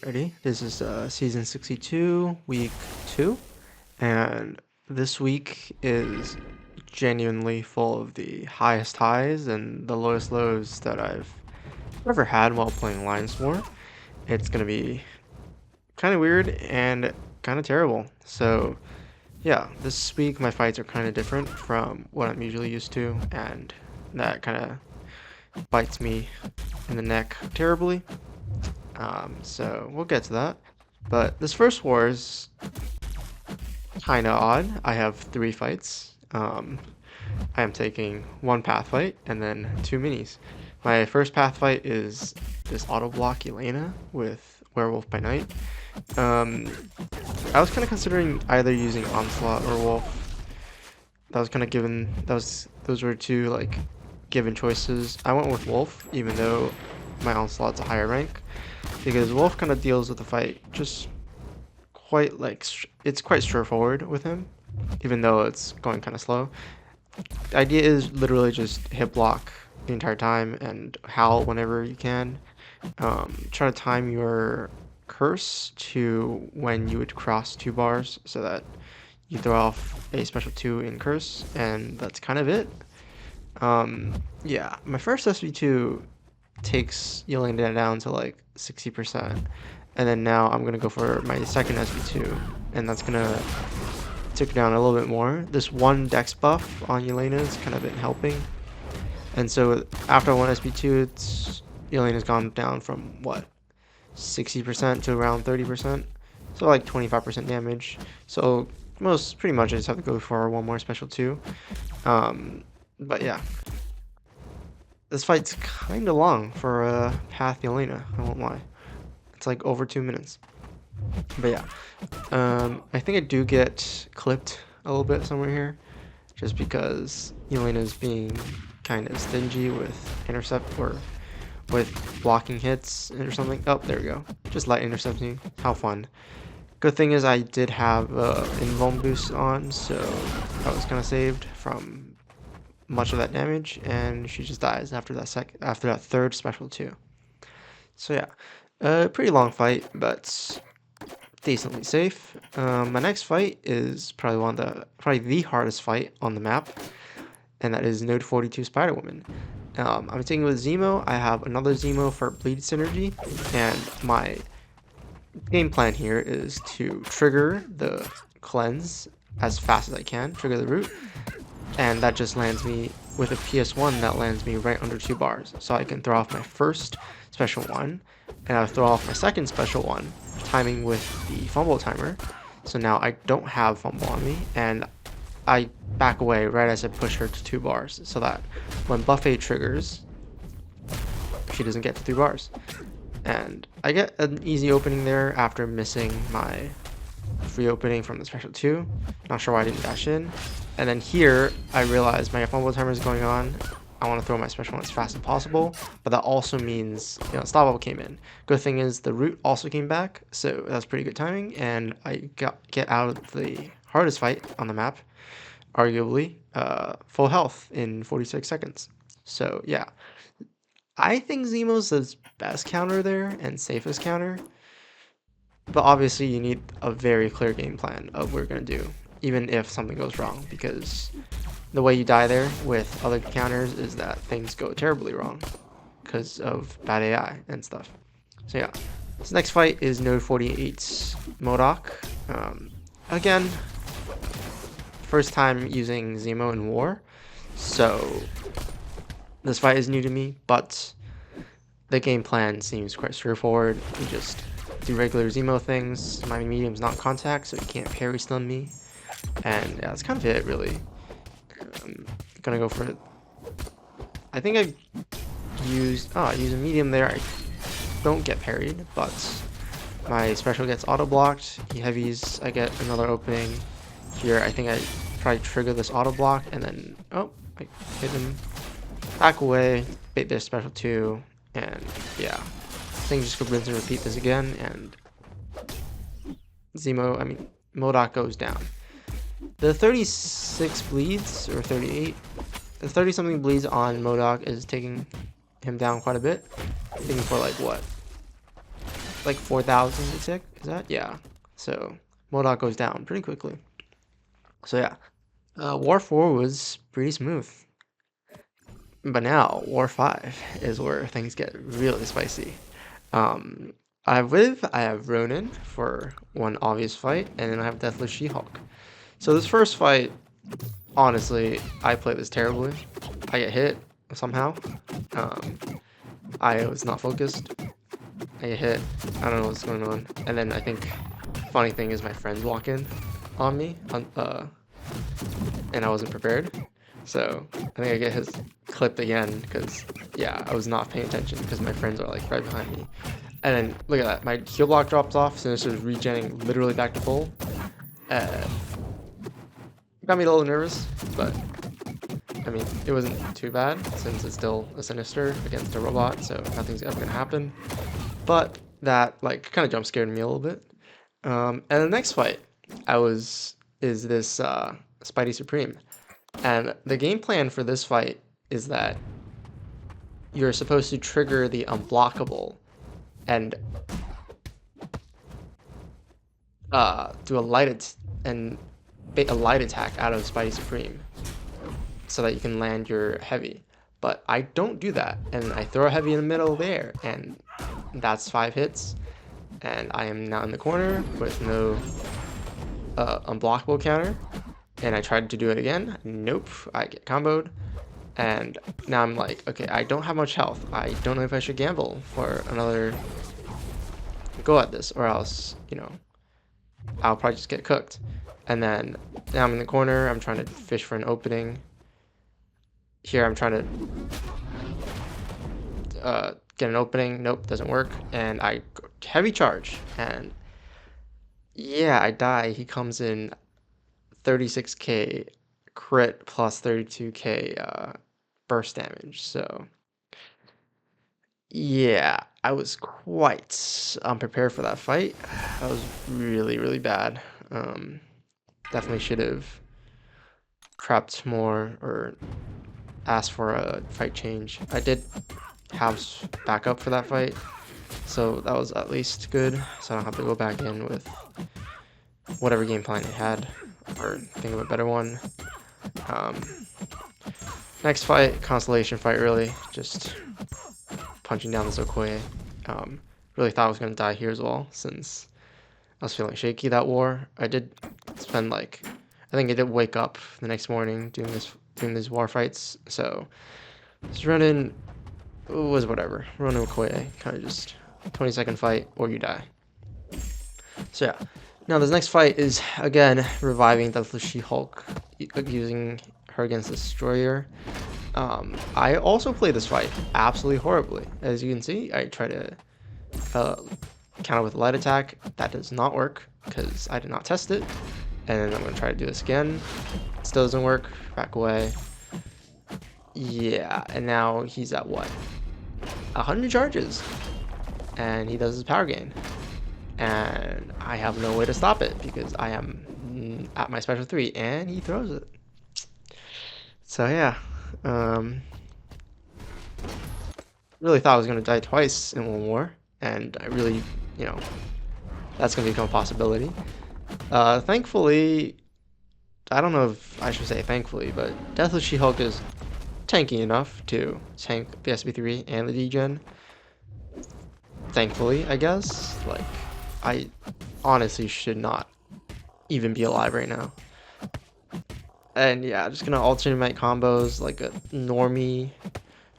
Ready? This is season 62, week 2, and this week is genuinely full of the highest highs and the lowest lows that I've ever had while playing Lions War. It's gonna be kind of weird and kind of terrible. So, yeah, this week my fights are kind of different from what I'm usually used to, and that kind of bites me in the neck terribly. So we'll get to that. But this first war is kind of odd. I have 3 fights. I am taking 1 path fight and then 2 minis. My first path fight is this auto block Yelena with Werewolf by Night. I was kind of considering either using Onslaught or Wolf. That was kind of given. Those were 2 like given choices. I went with Wolf, even though my Onslaught's a higher rank, because Wolf kind of deals with the fight just quite like it's quite straightforward with him, even though it's going kind of slow. The idea is literally just hit block the entire time and howl whenever you can. Try to time your curse to when you would cross 2 bars so that you throw off a special 2 in curse, and that's kind of it. Yeah, my first SV2 takes Yelena down to like 60%, and then now I'm gonna go for my second SV2, and that's gonna take it down a little bit more. This 1 dex buff on Yelena has kind of been helping, and so after 1 SV2, Yelena's gone down from what, 60% to around 30%, so like 25% damage. So pretty much I just have to go for 1 more special 2. But yeah, this fight's kind of long for a path Yelena, I won't lie. It's like over 2 minutes. But yeah, I think I do get clipped a little bit somewhere here, just because Yelena's being kind of stingy with intercept or with blocking hits or something. Oh, there we go. Just light intercepting. How fun. Good thing is I did have invuln boost on, so I was kind of saved from much of that damage, and she just dies after that third special 2. So yeah, pretty long fight, but decently safe. My next fight is probably the hardest fight on the map, and that is Node 42 Spider Woman. I'm taking with Zemo. I have another Zemo for bleed synergy, and my game plan here is to trigger the cleanse as fast as I can, trigger the root, and that just lands me with a PS1 that lands me right under 2 bars. So I can throw off my first special 1, and I'll throw off my second special 1, timing with the fumble timer. So now I don't have fumble on me, and I back away right as I push her to 2 bars, so that when buffet triggers, she doesn't get to 3 bars. And I get an easy opening there after missing my free opening from the special 2. Not sure why I didn't dash in. And then here, I realize my fumble timer is going on. I want to throw my special 1 as fast as possible, but that also means, stop bubble came in. Good thing is the root also came back, so that's pretty good timing, and I get out of the hardest fight on the map, arguably, full health in 46 seconds. So yeah, I think Zemo's the best counter there and safest counter, but obviously you need a very clear game plan of what you're going to do, even if something goes wrong, because the way you die there with other counters is that things go terribly wrong because of bad AI and stuff. So yeah, this next fight is Node 48's MODOK. Again, first time using Zemo in war, so this fight is new to me, but the game plan seems quite straightforward. You just do regular Zemo things. My medium's not contact, so you can't parry stun me, and yeah, that's kind of it really. I'm gonna go for it. I think I use a medium there. I don't get parried, but my special gets auto blocked. He heavies, I get another opening. Here I think I try to trigger this auto block, and then I hit him, back away, bait their special 2, and yeah, I think just go rinse and repeat this again, and MODOK goes down. The 36 bleeds, or 38, the 30 something bleeds on MODOK is taking him down quite a bit. I think for like what, like 4,000 a tick. Is that? Yeah. So MODOK goes down pretty quickly. So yeah, War 4 was pretty smooth. But now War 5 is where things get really spicy. Um, I have Viv, I have Ronan for one obvious fight, and then I have Deathless She-Hulk. So this first fight, honestly, I play this terribly. I get hit somehow. Um, I was not focused. I get hit. I don't know what's going on. And then I think funny thing is my friends walk in on me, and I wasn't prepared. So I think I get his clipped again because yeah, I was not paying attention because my friends are like right behind me. And then look at that, my heal block drops off, Sinister is regenning literally back to full. Got me a little nervous, but I mean, it wasn't too bad since it's still a Sinister against a robot, so nothing's ever gonna happen. But that like kind of jump scared me a little bit. And the next fight is this Spidey Supreme. And the game plan for this fight is that you're supposed to trigger the unblockable and do a light attack out of Spidey Supreme so that you can land your heavy. But I don't do that, and I throw a heavy in the middle there, and that's 5 hits, and I am now in the corner with no unblockable counter. And I tried to do it again. Nope, I get comboed. And now I'm like, okay, I don't have much health. I don't know if I should gamble for another go at this, or else, you know, I'll probably just get cooked. And then now I'm in the corner. I'm trying to fish for an opening. Here I'm trying to get an opening. Nope, doesn't work. And I heavy charge. And yeah, I die. He comes in 36k crit plus 32k burst damage. So yeah, I was quite unprepared for that fight. That was really, really bad. Definitely should have prepped more or asked for a fight change. I did have backup for that fight, so that was at least good. So I don't have to go back in with whatever game plan I had or think of a better one. Next fight, constellation fight, really just punching down this Okoye. Really thought I was gonna die here as well, since I was feeling shaky that war. I did spend like, I think I did wake up the next morning doing these war fights. So this Ronan was whatever. Ronan Okoye, kind of just 20-second fight or you die. So yeah. Now this next fight is again reviving Deathless She-Hulk, using her against the Destroyer. I also played this fight absolutely horribly. As you can see, I try to counter with a light attack. That does not work because I did not test it. And then I'm going to try to do this again. It still doesn't work. Back away. Yeah, and now he's at what? 100 charges. And he does his power gain. And I have no way to stop it because I am at my special 3 and he throws it. So yeah, really thought I was going to die twice in one war, and I really, you know, that's going to become a possibility. Thankfully, I don't know if I should say thankfully, but Deathless She-Hulk is tanky enough to tank the SB3 and the D-Gen. Thankfully, I guess. Like, I honestly should not even be alive right now. And yeah, just gonna alternate combos like a normie.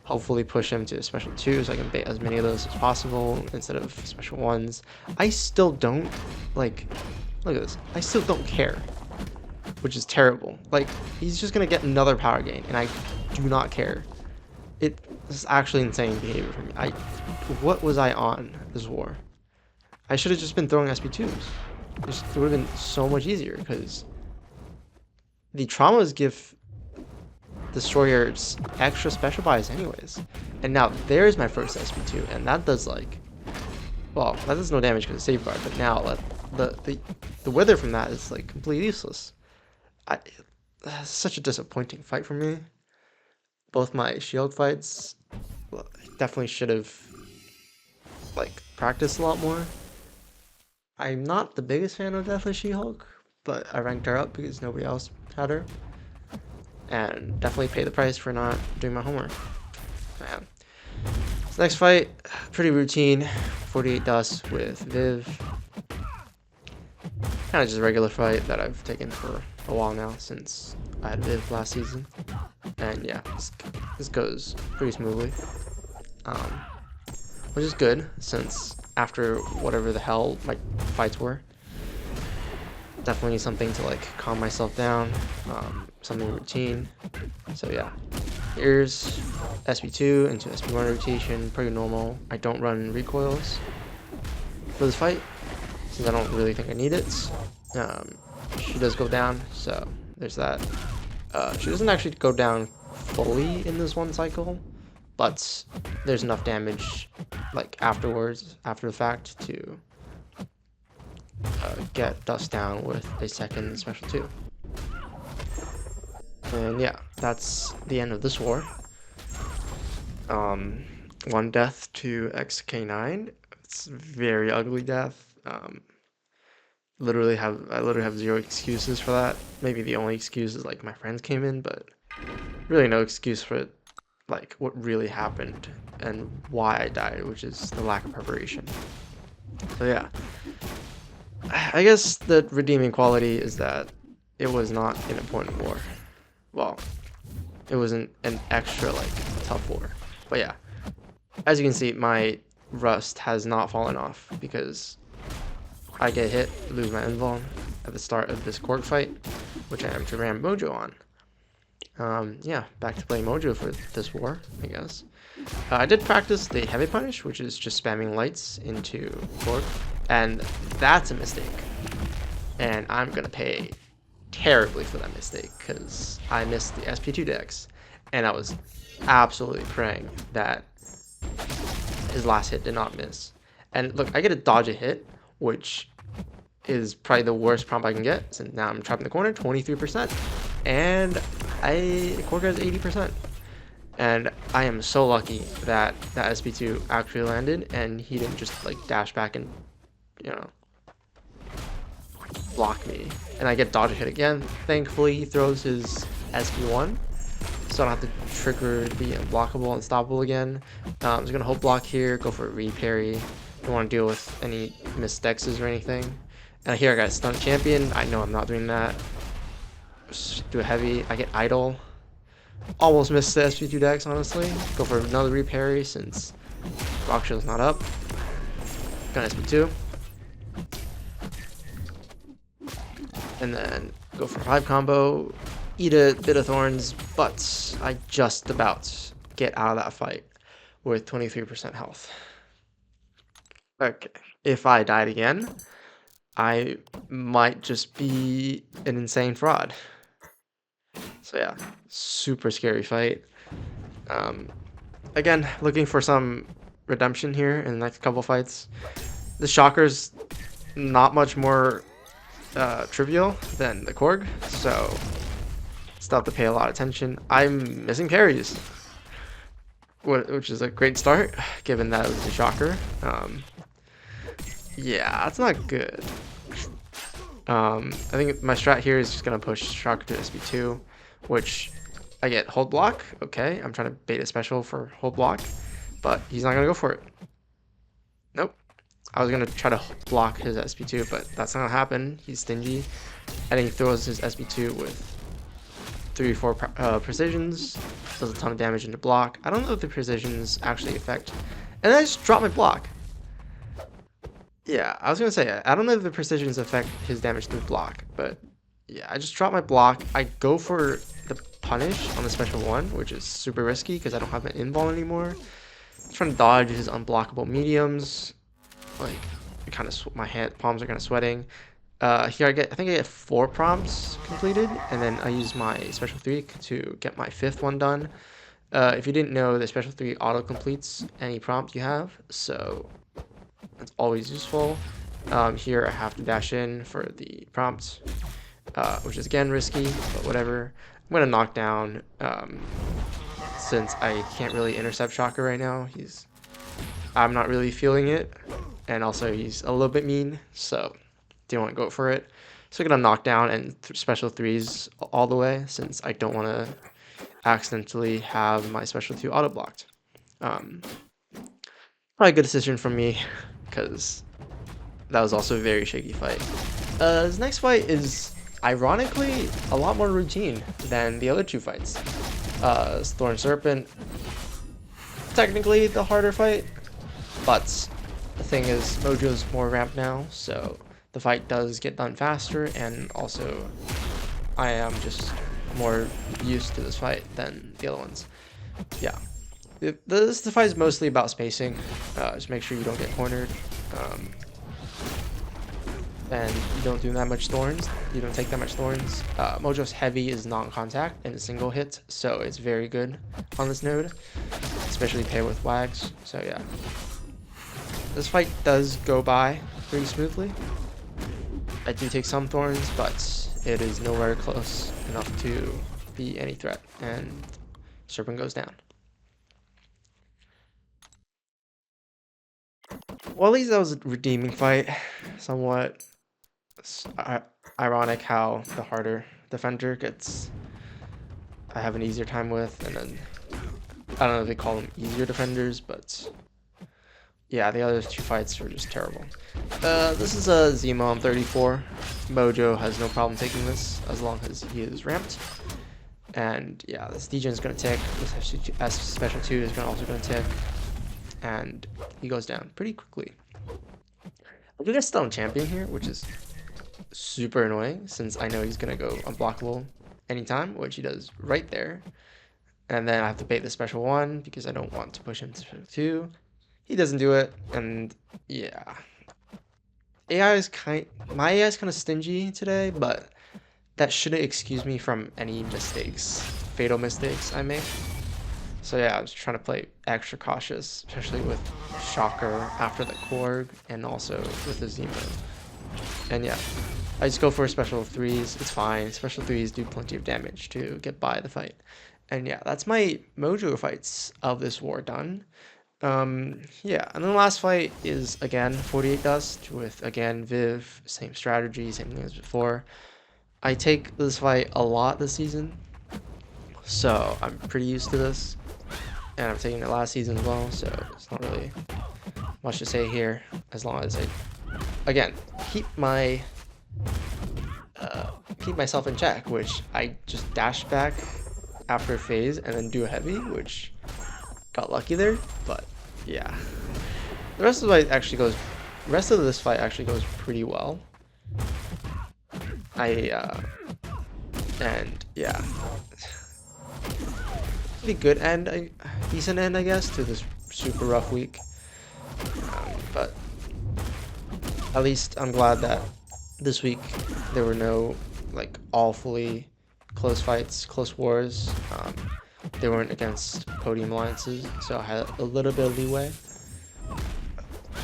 Hopefully push him to special 2 so I can bait as many of those as possible instead of special 1s. I still don't, like, look at this. I still don't care, which is terrible. Like, he's just gonna get another power gain, and I do not care. This is actually insane behavior for me. What was I on this war? I should have just been throwing SP2s. It would have been so much easier, because the traumas give Destroyers extra special buys anyways. And now there's my first SP2, and that does like, well, that does no damage because it's safeguard, but now the wither from that is like completely useless. That's such a disappointing fight for me. Both my shield fights, well, definitely should have like practice a lot more. I'm not the biggest fan of Deathless She-Hulk, but I ranked her up because nobody else had her. And definitely pay the price for not doing my homework. Man. This next fight, pretty routine. 48 dust with Viv. Kind of just a regular fight that I've taken for a while now since I had Viv last season. And yeah, this goes pretty smoothly. Which is good since after whatever the hell my fights were, definitely need something to like calm myself down, something routine. So yeah, here's SP2 into SP1 rotation, pretty normal. I don't run recoils for this fight since I don't really think I need it. She does go down, so there's that. She doesn't actually go down fully in this one cycle, but there's enough damage like afterwards, after the fact, to get dust down with a second special 2. And yeah, that's the end of this war. 1 death to XK9. It's a very ugly death. I literally have 0 excuses for that. Maybe the only excuse is like my friends came in, but really no excuse for it, like what really happened and why I died, which is the lack of preparation. So yeah, I guess the redeeming quality is that it was not an important war. Well, it wasn't an extra like tough war. But yeah, as you can see, my rust has not fallen off because I get hit, lose my invuln at the start of this Korg fight, which I am to ram Mojo on. Yeah, back to playing Mojo for this war, I guess. I did practice the heavy punish, which is just spamming lights into Korg, and that's a mistake. And I'm gonna pay terribly for that mistake because I missed the SP2 decks, and I was absolutely praying that his last hit did not miss. And look, I get to dodge a hit, which is probably the worst prompt I can get. So now I'm trapped in the corner, 23%, and Korg has 80%. And I am so lucky that that SP2 actually landed, and he didn't just like dash back and, you know, block me. And I get dodge a hit again. Thankfully, he throws his SP1, so I don't have to trigger the unblockable, unstoppable again. I'm just gonna hope block here, go for a re-parry. Don't want to deal with any missed dexes or anything. And here I got a stun champion. I know I'm not doing that. Just do a heavy. I get idle. Almost missed the SP2 dex, honestly. Go for another re-parry since Rock Shield's not up. Got SP2. And then go for a 5 combo. Eat a bit of thorns, but I just about get out of that fight with 23% health. Okay, if I died again, I might just be an insane fraud. So yeah, super scary fight. Again, looking for some redemption here in the next couple fights. The Shocker's not much more trivial than the Korg, so still have to pay a lot of attention. I'm missing parries, which is a great start, given that it was a Shocker. Yeah, that's not good. I think my strat here is just gonna push Shocker to SP2, which I get hold block. Okay, I'm trying to bait a special for hold block, but he's not gonna go for it. Nope. I was gonna try to block his SP2, but that's not gonna happen. He's stingy, and he throws his SP2 with 3 or 4 precisions. Does a ton of damage into block. I don't know if the precisions actually affect. And then I just dropped my block. Yeah, I was gonna say, I don't know if the precisions affect his damage through block, but yeah, I just dropped my block. I go for the punish on the special 1, which is super risky because I don't have an invuln anymore. I'm trying to dodge his unblockable mediums. Like, kind of, my palms are kind of sweating. Here I think I get 4 prompts completed, and then I use my special 3 to get my 5th one done. If you didn't know, the special 3 auto completes any prompt you have, so it's always useful. Here I have to dash in for the prompt, which is again risky, but whatever. I'm gonna knock down since I can't really intercept Shocker right now. He's I'm not really feeling it, and also he's a little bit mean, so didn't want to go for it. So I'm gonna knock down and special threes all the way since I don't want to accidentally have my special two auto blocked. Um, Probably a good decision from me because that was also a very shaky fight. This next fight is ironically a lot more routine than the other two fights. Thorn Serpent, technically the harder fight, but the thing is Mojo's more ramped now, so the fight does get done faster, and also I am just more used to this fight than the other ones. Yeah. This fight is mostly about spacing. Just make sure you don't get cornered. And you don't do that much thorns. You don't take that much thorns. Mojo's heavy is non-contact and a single hit, so it's very good on this node, especially paired with wags. So yeah, this fight does go by pretty smoothly. I do take some thorns, but it is nowhere close enough to be any threat, and Serpent goes down. Well, at least that was a redeeming fight. Somewhat ironic how the harder defender gets, I have an easier time with, and then I don't know if they call them easier defenders, but yeah, the other two fights were just terrible. This is a Zemo on 34. Mojo has no problem taking this as long as he is ramped. And yeah, this degen is going to tick. This special 2 is also going to tick. And he goes down pretty quickly. I'm going to stun champion here, which is super annoying since I know he's going to go unblockable anytime, which he does right there. And then I have to bait the special 1 because I don't want to push him to special 2. He doesn't do it, and yeah. My AI is kind of stingy today, but that shouldn't excuse me from any mistakes, fatal mistakes I make. So yeah, I was trying to play extra cautious, especially with Shocker after the Korg, and also with the Zemo. And yeah, I just go for special 3s, it's fine. Special 3s do plenty of damage to get by the fight. And yeah, that's my Mojo fights of this war done. Yeah, and then the last fight is again 48 Dust with again Viv, same strategy, same thing as before. I take this fight a lot this season, so I'm pretty used to this, and I'm taking it last season as well, so it's not really much to say here as long as I, again, keep myself in check, which I just dash back after a phase and then do a heavy, which got lucky there, but yeah. The rest of the fight actually goes pretty well. And yeah. Pretty good end, decent end, I guess, to this super rough week. But at least I'm glad that this week there were no like awfully close fights, close wars. They weren't against podium alliances, so I had a little bit of leeway.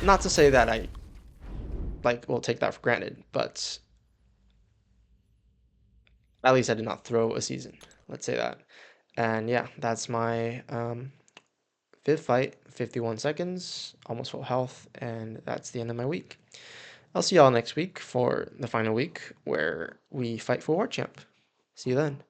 Not to say that I will take that for granted, but at least I did not throw a season. Let's say that. And yeah, that's my fifth fight, 51 seconds, almost full health, and that's the end of my week. I'll see y'all next week for the final week where we fight for War Champ. See you then.